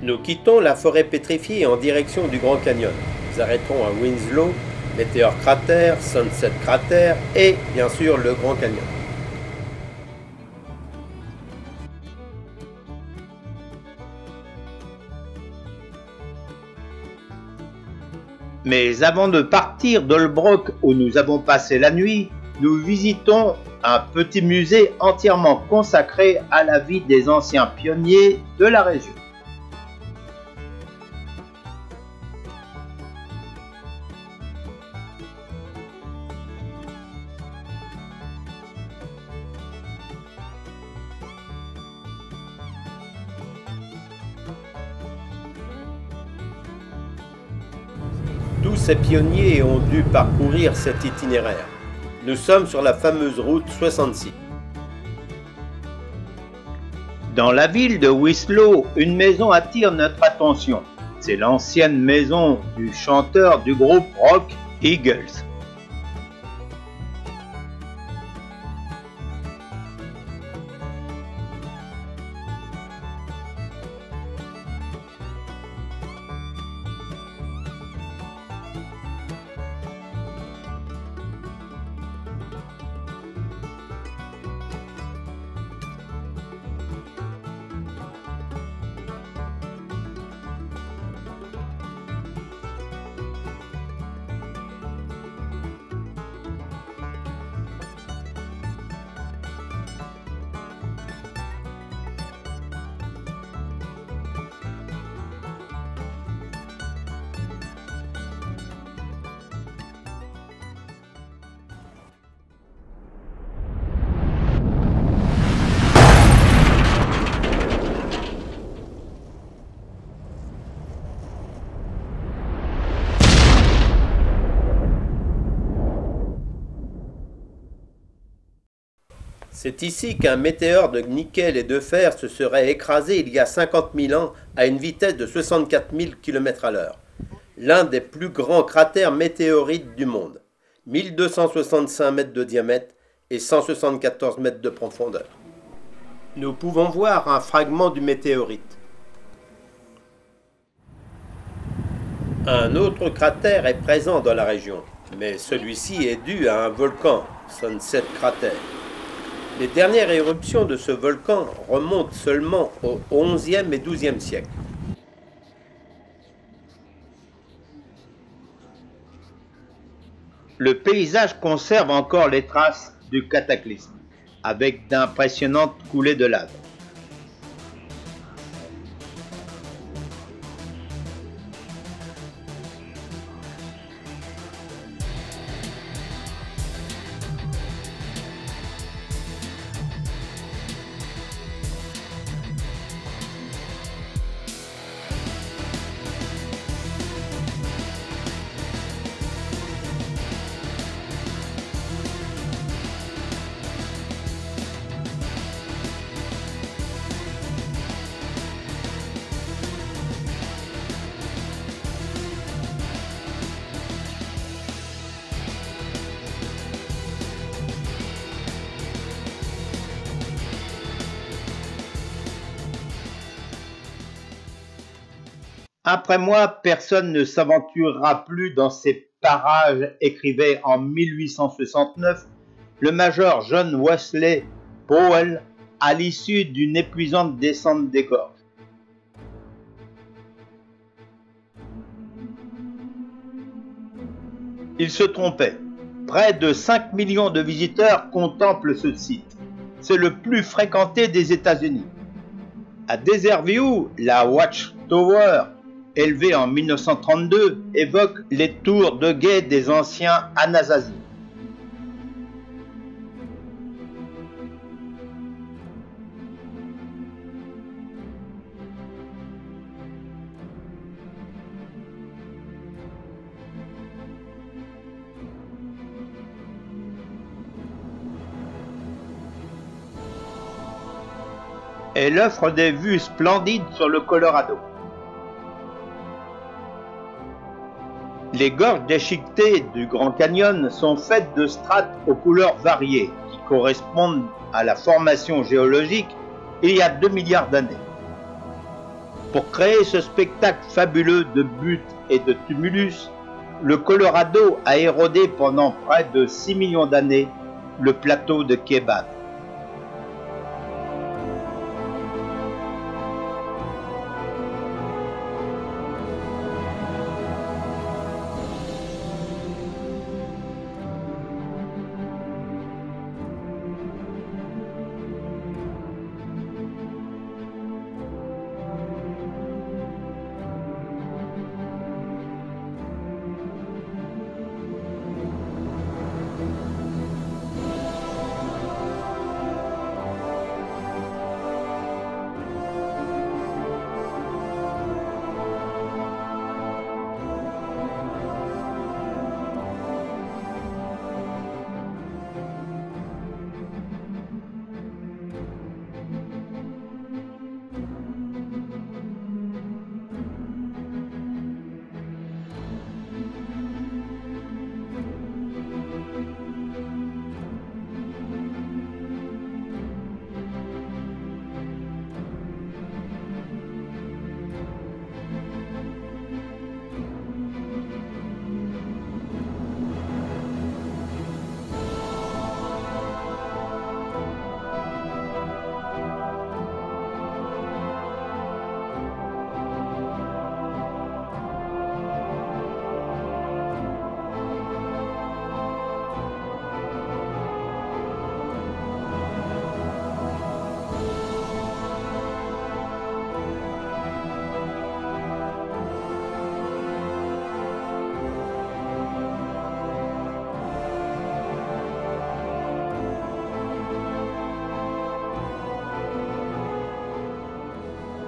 Nous quittons la forêt pétrifiée en direction du Grand Canyon. Nous arrêterons à Winslow, Meteor Crater, Sunset Crater et bien sûr le Grand Canyon. Mais avant de partir d'Holbrook où nous avons passé la nuit, nous visitons un petit musée entièrement consacré à la vie des anciens pionniers de la région. Tous ces pionniers ont dû parcourir cet itinéraire. Nous sommes sur la fameuse route 66. Dans la ville de Winslow, une maison attire notre attention. C'est l'ancienne maison du chanteur du groupe rock Eagles. C'est ici qu'un météore de nickel et de fer se serait écrasé il y a 50 000 ans à une vitesse de 64 000 km/h. L'un des plus grands cratères météorites du monde, 1265 mètres de diamètre et 174 mètres de profondeur. Nous pouvons voir un fragment du météorite. Un autre cratère est présent dans la région, mais celui-ci est dû à un volcan, Sunset Crater. Les dernières éruptions de ce volcan remontent seulement au XIe et XIIe siècle. Le paysage conserve encore les traces du cataclysme, avec d'impressionnantes coulées de lave. Après moi, personne ne s'aventurera plus dans ces parages, écrivait en 1869 le major John Wesley Powell à l'issue d'une épuisante descente des gorges. Il se trompait. Près de 5 millions de visiteurs contemplent ce site. C'est le plus fréquenté des États-Unis. À Desert View, la Watchtower, élevée en 1932, évoque les tours de guet des anciens Anasazi. Elle offre des vues splendides sur le Colorado. Les gorges déchiquetées du Grand Canyon sont faites de strates aux couleurs variées qui correspondent à la formation géologique il y a 2 milliards d'années. Pour créer ce spectacle fabuleux de buttes et de tumulus, le Colorado a érodé pendant près de 6 millions d'années le plateau de Keban.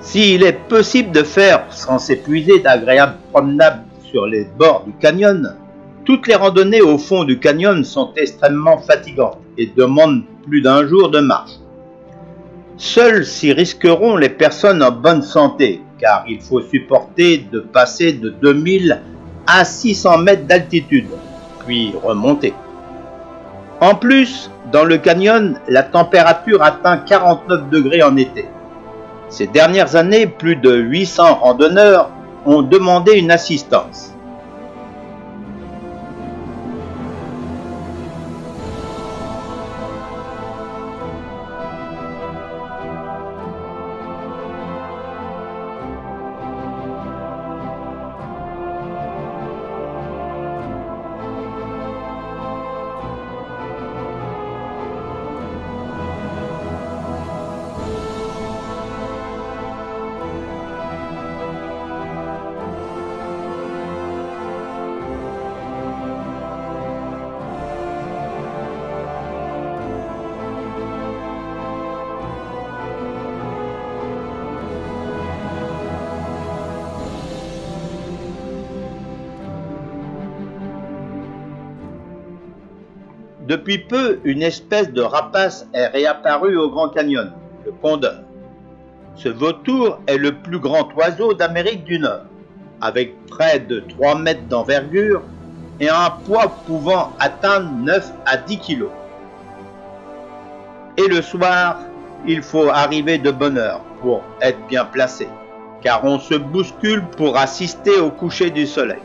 S'il est possible de faire sans s'épuiser d'agréables promenades sur les bords du canyon, toutes les randonnées au fond du canyon sont extrêmement fatigantes et demandent plus d'un jour de marche. Seuls s'y risqueront les personnes en bonne santé, car il faut supporter de passer de 2000 à 600 mètres d'altitude, puis remonter. En plus, dans le canyon, la température atteint 49 degrés en été. Ces dernières années, plus de 800 randonneurs ont demandé une assistance. Depuis peu, une espèce de rapace est réapparue au Grand Canyon, le condor. Ce vautour est le plus grand oiseau d'Amérique du Nord, avec près de 3 mètres d'envergure et un poids pouvant atteindre 9 à 10 kilos. Et le soir, il faut arriver de bonne heure pour être bien placé, car on se bouscule pour assister au coucher du soleil.